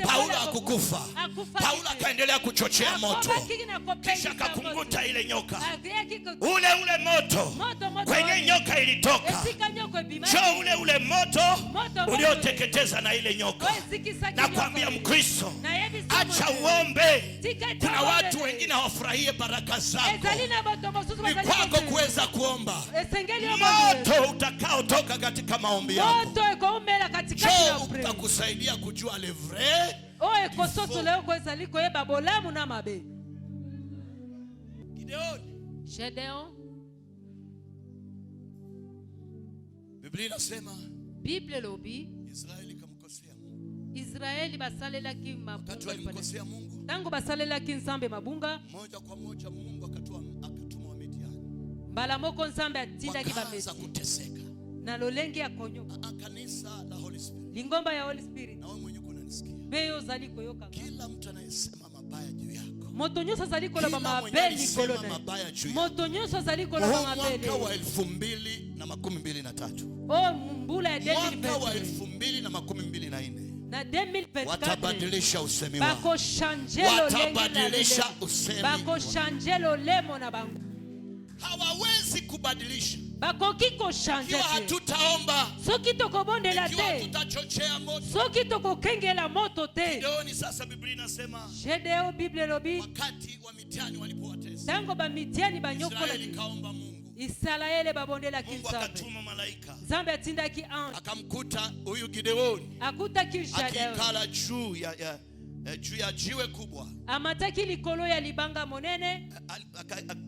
Paulo hakukufa. Paulo akaendelea kuchochea moto. Kisha akakunguta ile nyoka. Ule moto kwenye nyoka ilitoka. Njoo ule moto ulioteketeza na ile nyoka. Na kuambia Mkristo, acha uombe. Kuna watu wengine hawafurahie baraka zako. Ni kwako kuweza kuomba. Moto utakao toka katika maombi yako. Njoo utakusaidia kujua le vrai. Oye kosoto leo kweza liko yeba bolamu na mabe. Gedeon. Biblia inasema. Bible lobi. Israeli kamkosea Mungu. Israeli basalela ki mabunga. Wakati walimkosea Mungu. Tangu basalela ki nzambe mabunga. Moja kwa moja Mungu akatuma Wamidiani. Mbala moko nzambe atinda ki bameti. Kuteseka. Na lolenge ya konyo. Kanisa la Holy Spirit. Lingomba ya Holy Spirit. Na wewe mwenyewe unanisikia? Beyo zali koyoka. Kila mtu anayesema mabaya juu yako. Moto nyonso zali koloba mabeli kolona. Moto nyonso zali koloba mabeli. Mwaka wa 2023. Oh, mbula ya 2023. Mwaka wa 2024. Na 2024 watabadilisha usemi wao. Bako shanjelo watabadilisha usemi. Bako shanjelo lemo na bangu. Hawawezi kubadilisha. Bako kiko shanje. Ikiwa hatutaomba. Soki toko bondela te. Ikiwa hatutachochea moto. Soki toko kengela moto te. Gideoni sasa Biblia inasema. Jedeo Biblia lobi. Wakati wa Midiani walipowatesa. Tango ba Midiani banyokola. Israeli kaomba Mungu. Israeli babondela kinsabe. Mungu akatuma malaika. Zambe atinda ki ange. Akamkuta huyu Gideoni. Akuta Jedeo. Akikala juu ya jiwe kubwa. Amataki likolo ya libanga monene.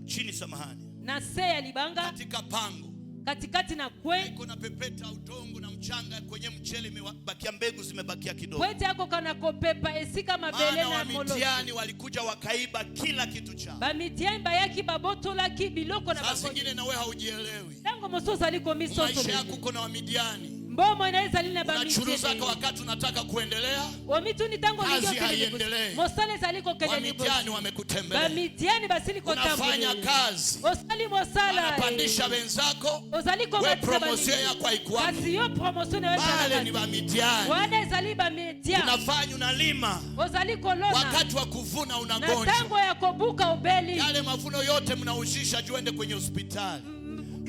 Chini samahani. Na se ya libanga. Katika pango. Katikati na kwe. Kuna pepeta udongo na mchanga kwenye mchele imebakia, mbegu zimebakia kidogo. Kwete yako kana kopepa esika mabele na molo. Midiani walikuja wakaiba kila kitu chao. Ba Midiani bayaki babotola ki biloko na bakoni. Sasa zingine na wewe haujielewi. Tango mososa liko misoso. Maisha yako kuna wa Midiani. Mbomo inaweza lina ba Midiani. Unachuruza kwa wakati unataka kuendelea. Wamitu ni tango kazi haiendelee. Mosale saliko kele ni Midiani wamekutembelea. Ba Midiani basili ko tambo. Unafanya kazi. Osali mosala. Unapandisha wenzako. Osaliko wewe promotion yako haikuwa. Kazi yo promotion wewe. Wale ni ba Midiani. Wale zali ba Midiani. Unafanya unalima. Osaliko lona. Wakati wa kuvuna unagonja. Na tango ya kubuka ubeli. Yale mavuno yote mnaushisha juende kwenye hospitali.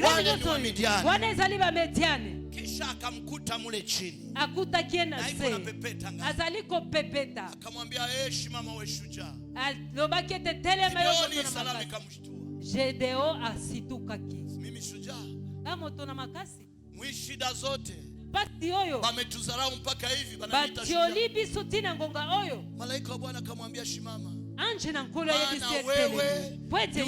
Wale ni wa Midiani. Wale zali ba Midiani. Kisha akamkuta mule chini. Akuta kiena se. Azaliko pepeta. Akamwambia mama wewe shujaa. Alobaki tetele mayo na salama ikamshtua. Jedeo asituka ki. Mimi shujaa. Kama tuna makasi. Mwishida zote. Basi oyo. Wametudharau mpaka hivi bananiita shujaa. Batiolibi sutina ngonga oyo. Malaika wa Bwana akamwambia shimama. Anje na nkolo ya wewe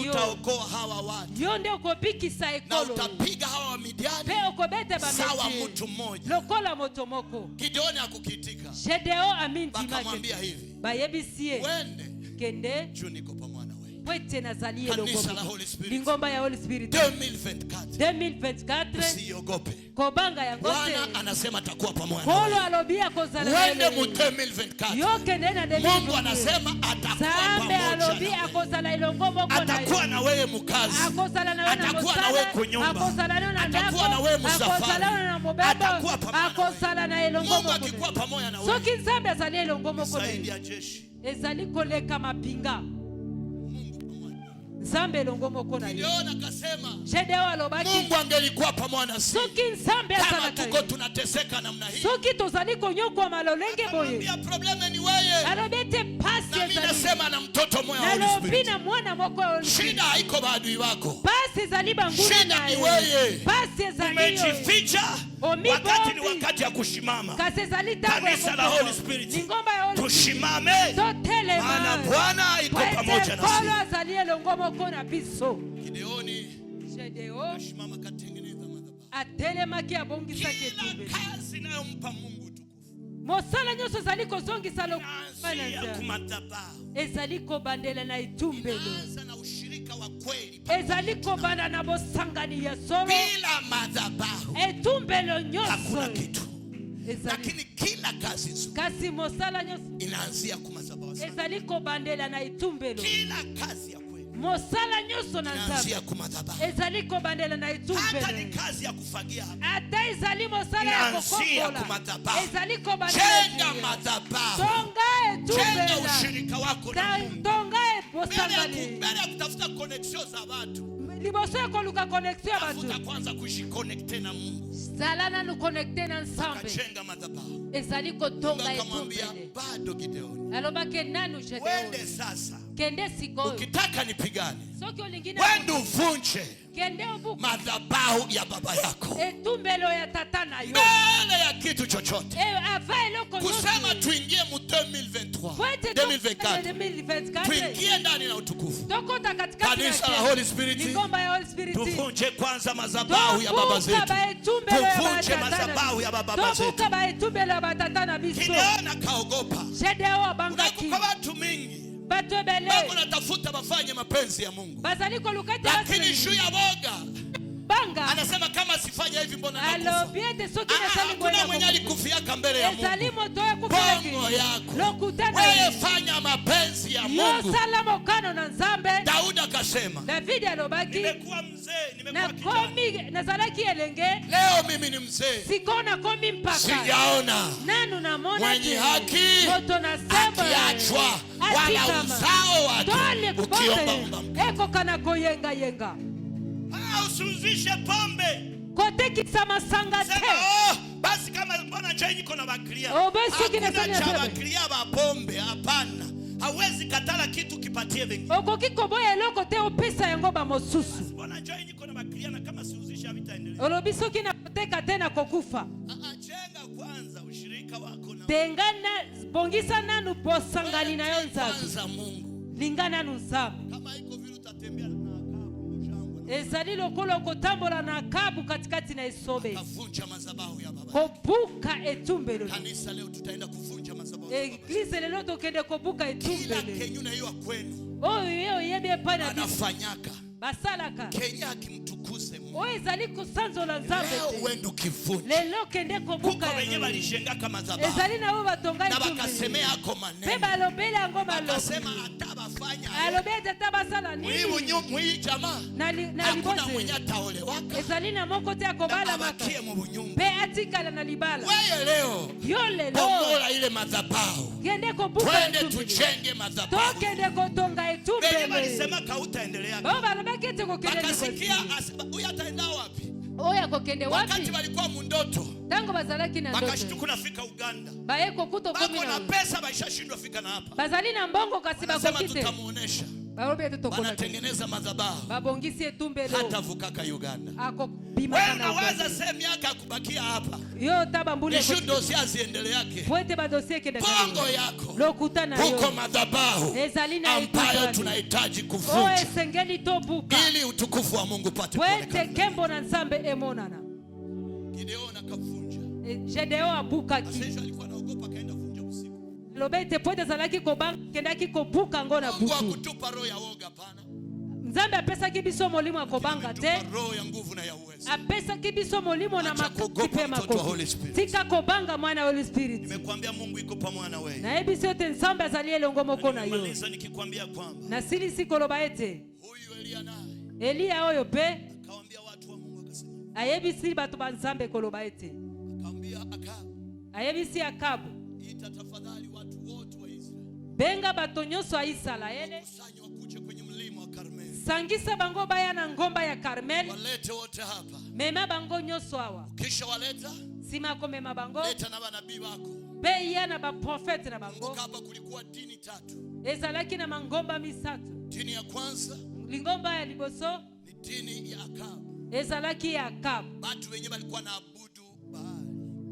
utaokoa hawa watu. Yonde ukopiki sa ekolo. Na utapiga hawa wa Midiani. Pe okobete ba sawa mtu mmoja. Lokola motomoko. Gideoni hakukitika. Jedeo aminti make. Bakamwambia hivi. Bayebisie. Wende. Kende. Juu niko pamoja na wewe. Pwete na zalie kanisa la Holy Spirit. Lingomba ya Holy Spirit. 2024. Usiogope. Kobanga ya ngote. Bwana anasema atakuwa pamoja na wewe. Polo alobia kozala. Wende mu 2024. Yoke nena 2024. Mungu anasema atakuwa pamoja na wewe. Alobia kozala ilongomo kona. Atakuwa na wewe mkazi. Akozala na wewe na atakuwa na wewe kunyumba. Akozala na wewe na atakuwa na wewe msafari. Akozala na mbobeba. Atakuwa pamoja. Akozala na ilongomo. Mungu akikuwa pamoja na wewe. Soki nzambe azali ilongomo kona. Zaidi ya jeshi. Ezali koleka mapinga. Nzambe longomo kona. Gideoni akasema. Jedeo alobaki. Mungu angelikuwa pamoja nasi. Soki nzambe azala kama tuko tunateseka namna hii. Soki tozali konyokwa malolenge boye. Ndio probleme ni wewe. Alobete pasi ezali. Na mimi nasema na mtoto moyo wa Holy Spirit. Na mwana moko wa Holy Spirit. Shida haiko maadui wako. Pasi zali banguna na. Shida ni wewe. Pasi zali. Umejificha. Wakati ni wakati ya kushimama. Kanisa la Holy Spirit. Ngomba ya Holy Spirit. Tushimame. Maana Bwana iko pamoja nasi. Paulo azalie longomo kona biso. Gideoni. Jedeo. Ashimama katengeneza madhabahu. Atelemaki abongisa ketumbe. Kila kazi inayompa Mungu utukufu. Mosala nyoso zaliko zongisa lo. Kumadhabahu. Ezaliko bandela na itumbelo. Na ushirika wa kweli. Ezaliko bana na bosangani ya solo. Bila madhabahu. Etumbelo nyoso. Hakuna kitu. Lakini kila kazi nzuri. Kasi mosala nyoso. Inaanzia kumadhabahu. Ezaliko bandela na itumbelo. Kila kazi ya kweli. Mosala nyoso na inaanzia kumadhabahu. Ezaliko bandela na itumbelo. Hata ni kazi ya kufagia hapa. Hata izali mosala ya kukombola. Ezaliko bandela. Jenga madhabahu. Tonga etumbelo. Jenga ushirika wako na Mungu. Tonga posangani. Mbele ya kutafuta connection za watu. Liboso ya koluka connection ya watu. Tafuta kwanza kujiconnecter na Mungu. Salana nu connecter na nsambe. Jenga madhabahu. Ezaliko tonga etumbelo. Bado Gideoni. Alobake nanu Jedeo. Wende sasa. Kende siko. Ukitaka nipigane. Soki olingine. Wende uvunje. Kende ubuku. Madhabahu ya baba yako. Etumbelo ya tata na yo. Mbele ya kitu chochote. Availo kusema tuingie mu 2023. 2024. Tuingie ndani na utukufu. Tokota katika kanisa la Holy Spirit. Ngomba ya Holy Spirit. Tuvunje kwanza madhabahu ya baba zetu. Tuvunje madhabahu ya baba zetu. Tokuka etumbelo ya batata na biso. Gideoni akaogopa. Jedeo abangaki. Kwa watu mingi. Batobele. Mungu anatafuta wafanye mapenzi ya Mungu. Bazaliko lukati lakini juu ya boga. Banga. Anasema kama sifanya hivi mbona nakufa. Alo biete soki na sali kuna mwenye alikufiaka mbele ya Mungu. Ezali moto ya kufia. Bongo malengo yako. Wewe fanya mapenzi ya Mungu. Daudi akasema, nimekuwa mzee, nimekuwa kijana. Leo mimi ni mzee, sijaona mwenye haki akiachwa wala uzao wake ukiomba mkate. Usuzishe pombe. Basi kama mbona chai niko na bakria. Hakuna cha bakria ba pombe, hapana. Hawezi katala kitu kipatie wengine. Okokikoboya eloko te opesa yango ba mosusu. Mbona chai niko na bakria na kama siuzisha vitaendelea. Olobiso kina kuteka tena kokufa. Chenga kwanza ushirika wako na. Tengana bongisa nanu posangani na yonza. Kwanza Mungu. Lingana nunsabu. Kama iko vile utatembea na ezali lokolo kotambola na Akabu katikati na Esobe. Akavunja madhabahu ya baba. Kobuka etumbelo. Kanisa leo tutaenda kuvunja madhabahu. Eglise lelo tokende kobuka etumbelo. Kila kenyuna hiyo kwenu. Oyo yebe pana anafanyaka. Basalaka. Kenya akimtukuze Mungu. Oyo ezali kusanzola Nzambe. Leo wendo kivunja. Lelo kende kobuka. Kuko wenye balishengaka madhabahu. Ezali na wao batonga etumbelo. Na bakasemea ako maneno. Beba lobela ngo malo. Bakasema atabafanya. Alobeta tabasala nini? Mwi jamaa. Na hakuna mwenye ataolewaka. Ezali na moko te akobala maka. Pe atikala na libala. Wewe leo. Yole lo. Bomola ile madhabahu. Kende kobuka. Twende tujenge madhabahu. Tokende kotonga etumbelo. Bebe walisema kautaendelea. Baba alobakete kokende. Akasikia huyu ataenda wapi? Oya kokende wapi? Wakati walikuwa mundoto. Tango bazalaki na ndoto. Bakashtuka nafika Uganda. Baeko kuto komi na pesa baishashindwa fika na hapa. Bazali na mbongo kasiba kokite. Sema tutamuonesha. Barobe tutokona. Wanatengeneza madhabahu. Babongisi etumbelo. Hata vukaka Uganda. Ako bima kana Uganda. Wewe unaweza sema miaka kubakia hapa. Yo tabambule. Nishu dossier ziendelee yake. Poete ba dossier kende. Bongo yako. Lokutana yo. Huko madhabahu. Ezali na ambayo tunahitaji kuvunja. Oe sengeli tobuka. Ili utukufu wa Mungu pate kuonekana. Poete kembo na Nzambe emonana. Gideon akavunja. Gedeo abuka ki. Asha alikuwa anaogopa kaenda vunja usiku. Lobete poete zalaki kobanga kendaki kobuka ngona buku. Mungu akutupa roho ya woga pana. Nzambe apesa kibiso molimo akobanga te. Roho ya nguvu na ya uwezo. Apesa kibiso molimo na makupe mako. Tika kobanga mwana Holy Spirit. Nimekuambia Mungu iko pamoja na wewe. Na ebi sote Nzambe azali elongo moko na yo. Nimaliza nikikwambia kwamba. Na sili sikoloba ete. Huyu Elia naye. Elia oyo pe. Akawaambia watu wa Mungu akasema. Ayebi si batu ba Nzambe koloba ete. Akaambia Akabu. Ayebi si Akabu. Ita tafadhali watu wote wa Israeli. Benga bato nyonso ya Israeli. Kusanya wakuje kwenye mlima wa Karmel. Sangisa bango baya na ngomba ya Karmel. Walete wote hapa. Mema bango nyonso hawa. Kisha waleta. Sima ko mema bango. Leta na manabii wako. Be ya na ba prophet na bango. Hapa kulikuwa dini tatu. Ezalaki na mangomba misatu. Dini ya kwanza. Lingomba ya liboso. Ni dini ya Akabu. Ezalaki ya Akabu. Watu wenyewe walikuwa na abudu Baali.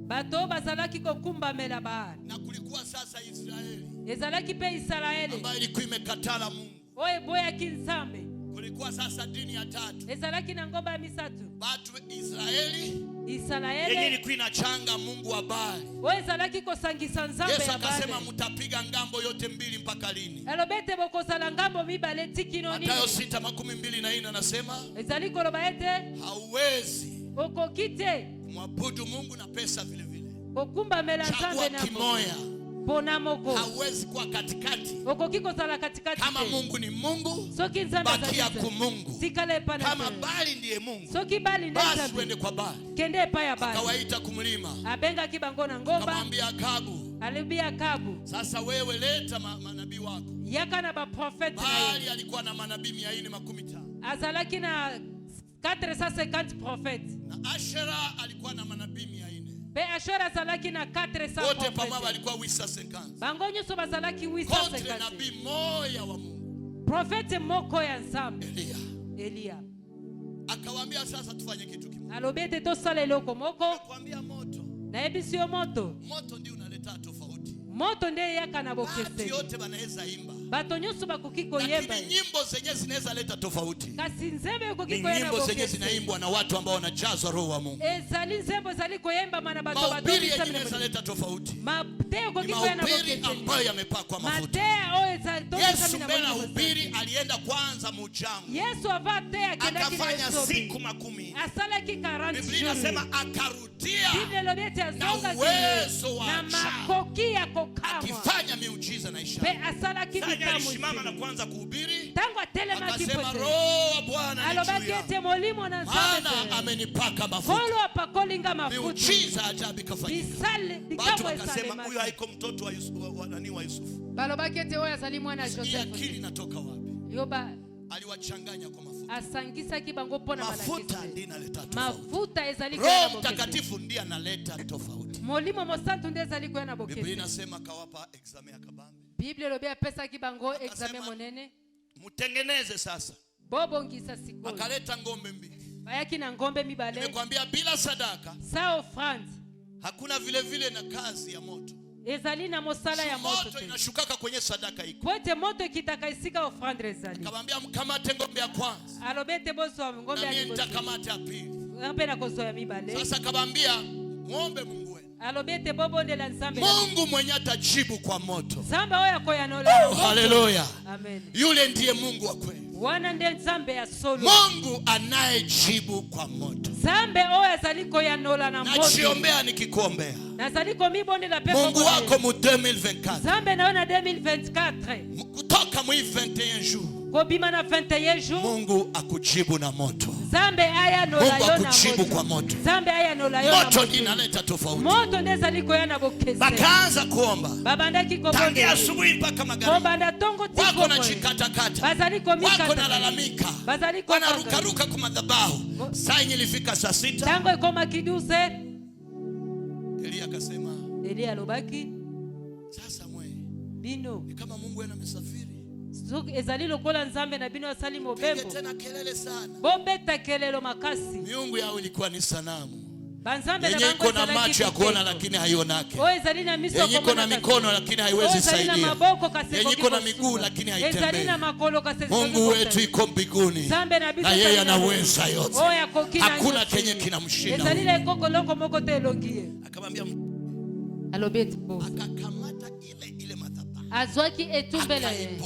Bato bazalaki kokumba mela Baali. Na kulikuwa sasa Israeli. Ezalaki pe Israeli. Ambayo ilikuwa imekatala Mungu. Oye boya kinzambe. Kulikuwa sasa dini ya tatu. Ezalaki na ngomba ya misatu. Batu Israeli. Israeli. Yenye ilikuwa inachanga Mungu wa Baali. Oye ezalaki kosangisa Nzambe ya Baali. Yesu akasema mtapiga ngambo yote mbili mpaka lini? Alobete bokozala ngambo mibale tikino nini? Mathayo 6:24 anasema. Ezali koloba ete. Hauwezi. Okokite. Mwabudu Mungu na pesa vile vile. Okumba mela Nzambe na kimoya. Pona moko. Hauwezi kuwa katikati. Okokiko zala katikati. Kama Mungu ni Mungu, soki Nzambe bakia ku Mungu. Sikale pana. Kama Baali ndiye Mungu, soki Baali ndiye Nzambe, basi uende kwa Baali. Kende pa ya Baali. Akawaita kumlima. Abenga kibango na ngomba. Akamwambia Akabu. Alibia Akabu. Sasa wewe leta manabii wako. Yaka na ba prophet na Baali alikuwa na manabii 415. Azalaki na 450 prophets. Na Ashera alikuwa na manabii 400. Be Ashera zalaki na 400 wote pamoja walikuwa 850. Bango nyuso bazalaki 850. Nabii moja wa Mungu. Prophet moko ya Nzambe. Elia. Akawaambia sasa tufanye kitu kimoja. Alobete to sala loko moko. Akawaambia moto. Na ebisio moto. Moto ndio unaleta tofauti. Moto ndiye yaka na bokese. Watu yote wanaweza imba. Bato nyuso bakukiko yemba. Lakini nyimbo zenye zinaweza leta tofauti. Kasi nzembe ukukiko yemba. Nyimbo zenye zinaimbwa na watu ambao wanajazwa roho wa Mungu. Ezali nzembo zali koyemba mana bato zinaweza leta tofauti. mahubiri ambayo yamepakwa mafuta. Yesu mbele hubiri alienda kwanza mjangwa. Akafanya siku 40. Biblia inasema akarudia na uwezo wa ajabu, akifanya miujiza na ishara. Sasa alisimama na kuanza kuhubiri. Akasema Roho wa Bwana ni juu yangu, maana amenipaka mafuta. Miujiza ajabu ikafanyika. Watu wakasema huyu haiko mtoto wa Yusufu. Balobakete oya zali mwana Joseph. Akili inatoka wapi? Yoba aliwachanganya kwa mafuta. Asangisa kibango pona balakete. Mafuta ndiye analeta tofauti. Mafuta ezali kwa Roho Mtakatifu ndiye analeta tofauti. Molimo mosantu ndiye ezali kwa na bokete. Biblia inasema kawapa examen ya kabambe. Biblia lobea pesa kibango examen monene. Mutengeneze sasa. Bobo ngisa siku. Akaleta ngombe mbili. Bayaki na ngombe mibale. Nimekwambia bila sadaka. Sao France. Hakuna vile na kazi ya moto. Ezali na mosala ya moto. Moto inashukaka kwenye sadaka iko. Pote moto kitakaisika offrande ezali. Akamwambia mkamate ngombe ya kwanza. Alobete boso ngombe ya kwanza. Nitakamata ya pili. Ngombe na kozo ya mibale. Sasa akamwambia muombe Mungu wenu. Alobete bobo ndela nsambe. Mungu mwenye atajibu kwa moto. Samba oya koya nola. Haleluya. Amen. Yule ndiye Mungu wa kweli. Wana ndiye nsambe ya solo. Mungu anayejibu kwa moto. Zambe oya zaliko ya nola na moto. Nachiombea nikikuombea. Na zaliko mibonde la pepo. Mungu wako mu 2024. Zambe naona 2024. Kutoka mu 21 jours. Kobima na 21 jours. Mungu akujibu na moto. Zambe aya nola Mungu akujibu kwa moto. Zambe aya nola yona moto. Moto inaleta tofauti. Moto ndiye zaliko yana bokese. Bakaanza kuomba. Babandaki kobonde. Tangia asubuhi mpaka magharibi. Kobanda tongo tiko. Wako na chikatakata. Bazaliko mikata. Wako na lalamika. Bazaliko wanarukaruka kwa madhabahu. Saa ilifika saa 6. Tango ikoma kiduse. Elia akasema. Elia lobaki. Sasa mwe. Bino. Ni kama Mungu anamsafiri. Ezali lokola nzambe na bino asali mobembo. Tena kelele sana. Bobeta kelelo makasi. Miungu yao ilikuwa ni sanamu. Banzambe na bango na macho ya kuona lakini haionake. Yenye iko na mikono lakini haiwezi saidia. Yenye iko na miguu lakini haitembei. Mungu wetu iko mbinguni. Na yeye anaweza yote. Hakuna kenye kinamshinda. Akamwambia akakamata ile madhabahu. Azwaki etumbela ye.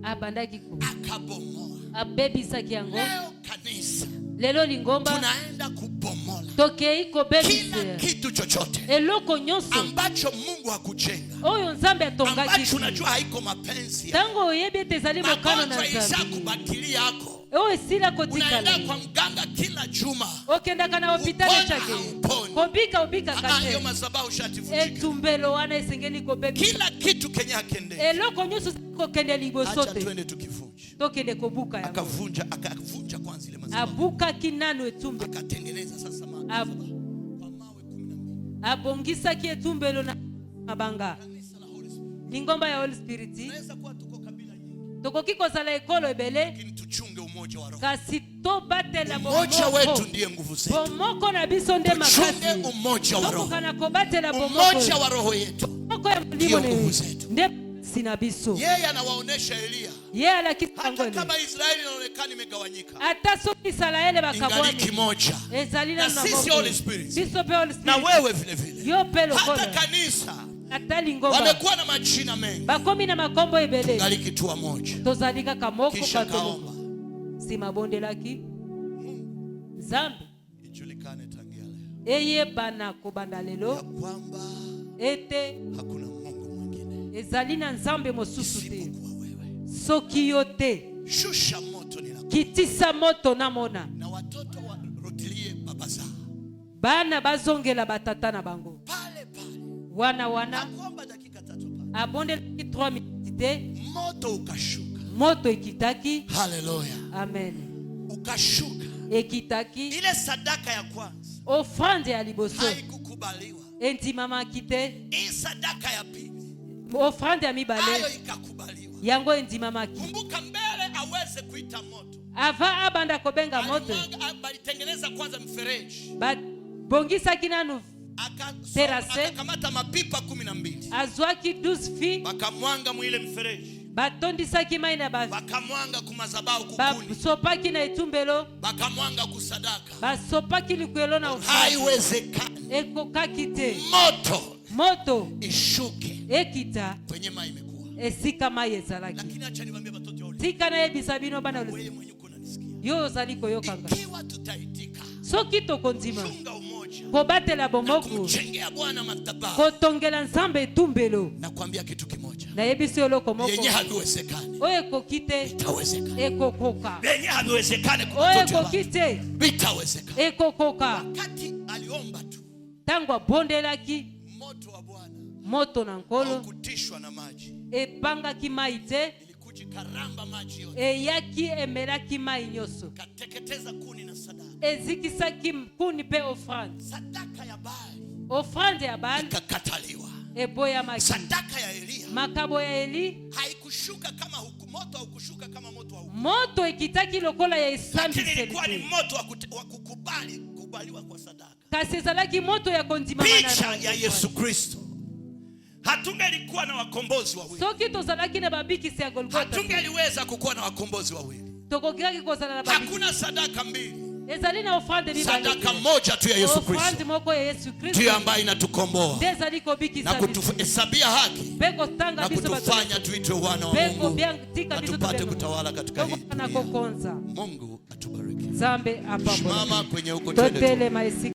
Abandaki ku. Akabomoa. Abebisa kiango. Leo kanisa. Lelo lingomba. Tunaenda kubomola. Tokei ko bebise. Kila kitu chochote. Eloko nyonso. Ambacho Mungu hakujenga. Oyo nzambe atongaki. Ambacho unajua haiko mapenzi. Tango oyebi tezali mokano na nzambe. Magonjwa isakubatilia yako. Oyo sila kotikala. Unaenda kwa mganga kila juma. Okenda kana hospitali chake. Ubika kate. Hiyo madhabahu shativunjika. Etumbelo wana isengeni ko bebi. Kila kitu Kenya akende. Eloko nyonso ko kende libosote. Acha twende tukivunja. Tokende kobuka ya. Akavunja kwanza ile madhabahu. Abuka kinano etumbe. Akatengeneza sasa madhabahu kwa mawe 12. Abongisa kietumbelo na mabanga. Lingomba ya Holy Spirit. Tunaweza kuwa tuko kabila nyingi. Toko kiko sala ekolo ebele. Lakini tuchunge umoja wa roho. Kasi to batela bomoko. Umoja wetu ndiye nguvu zetu. Bomoko na biso nde makasi. Tuchunge umoja wa roho. Kana kobatela bomoko. Umoja wa roho yetu. Bomoko ya ndiyo nguvu zetu. Nde sina biso. Yeye anawaonesha Elia. Yeye lakini hata kama Israeli inaonekana imegawanyika. Hata so Israeli bakabwani. Ingali kimoja. Ezalina na sisi Holy Spirit. Biso pe Holy Spirit. Na wewe vile vile. Yo pe lokola. Hata kanisa. Atali ngomba. Wamekuwa na majina mengi. Bakomi na makombo ebele. Ngali kitu moja. Tozalika kamoko kisha kaomba. Si mabonde laki. Zambi. Ijulikane tangia leo. Eye bana kobanda lelo. Ya kwamba ete hakuna Mungu mwingine. Ezalina nzambe mosusu te. Soki yote. Shusha moto nina. Kitisa moto namona. Na watoto warudilie baba zao. Bana bazongela batata na bango. Pale pale. Wana. Nakuomba dakika 3 pale. Abonde 3 minutes. Moto ukashuka. Moto ikitaki. Haleluya. Amen. Ukashuka. Ekitaki. Ile sadaka ya kwanza. Offrande ya liboso. Haikukubaliwa. Enti mama kite. Hii sadaka ya pili. Offrande ya mibale. Hayo ikakubaliwa. Yango enti mama kite. Kumbuka mbele aweze kuita moto. Ava abanda kobenga moto. Balitengeneza kwanza mfereji. Bongisa kinanu. Terase. Akakamata mapipa 12. Azwaki 12 fi. Bakamwanga mwile mfereji. Batondisaki mai na bafi. Bakamwanga kumazabau kukuni. Basopaki na itumbelo. Bakamwanga kusadaka. Basopaki likwelo na ufani. Haiwezekani. Eko kakite. Moto. moto ishuke ekita kwenye mai imekuwa esika mai ezalaki. Lakini acha niwaambie watoto wao, tika na yebisa bino bana wewe mwenye uko unanisikia, yo zaliko yo kanga, ikiwa tutaitika soki tokondima chunga umoja kobatela bomoko kumjengea Bwana madhabahu kotongela nzambe etumbelo, nakwambia kitu kimoja, na yebisi oloko moko yenye haviwezekani oye kokite itawezekana, ekokoka yenye haviwezekani kwa oye watoto kokite itawezekana. ekokoka. Wakati aliomba tu Tangu abondelaki moto wa Bwana, moto na nkolo kutishwa na maji, ebangaki mai te, ilikuja karamba maji yote, eyaki emelaki mai nyoso, kateketeza kuni na sadaka, ezikisaki kuni pe ofrande. sadaka ya Baali, ofrande ya Baali ikakataliwa. eboya maki. Sadaka ya Elia, makabo ya Eli haikushuka kama moto haukushuka kama moto wa hukumu, moto ekitaki lokola ya esambi lakini ilikuwa ni selite, moto wa kukubaliwa kwa sadaka. kasi ezalaki moto ya kondimama Picha ya Yesu Kristo. Hatungelikuwa na wakombozi wawili, soki tozalaki na babikisi ya Golgotha, hatungeliweza kukuwa na wakombozi wawili. tokokiraki kozala na babikisi. Hakuna sadaka mbili, ezali na ofrande mibale, sadaka moja tu ya Yesu Kristo ofrande moko ya Yesu Kristo ndiyo ambayo inatukomboa nde ezali na kobikisa kutuhesabia haki beko tanga na biso kutufanya tuitwe wana wa beko Mungu biantika na biso tupate kutawala katika hii na dunia. kokonza Mungu atubariki. zambe apambo Mama kwenye uko twende tu. totele maisi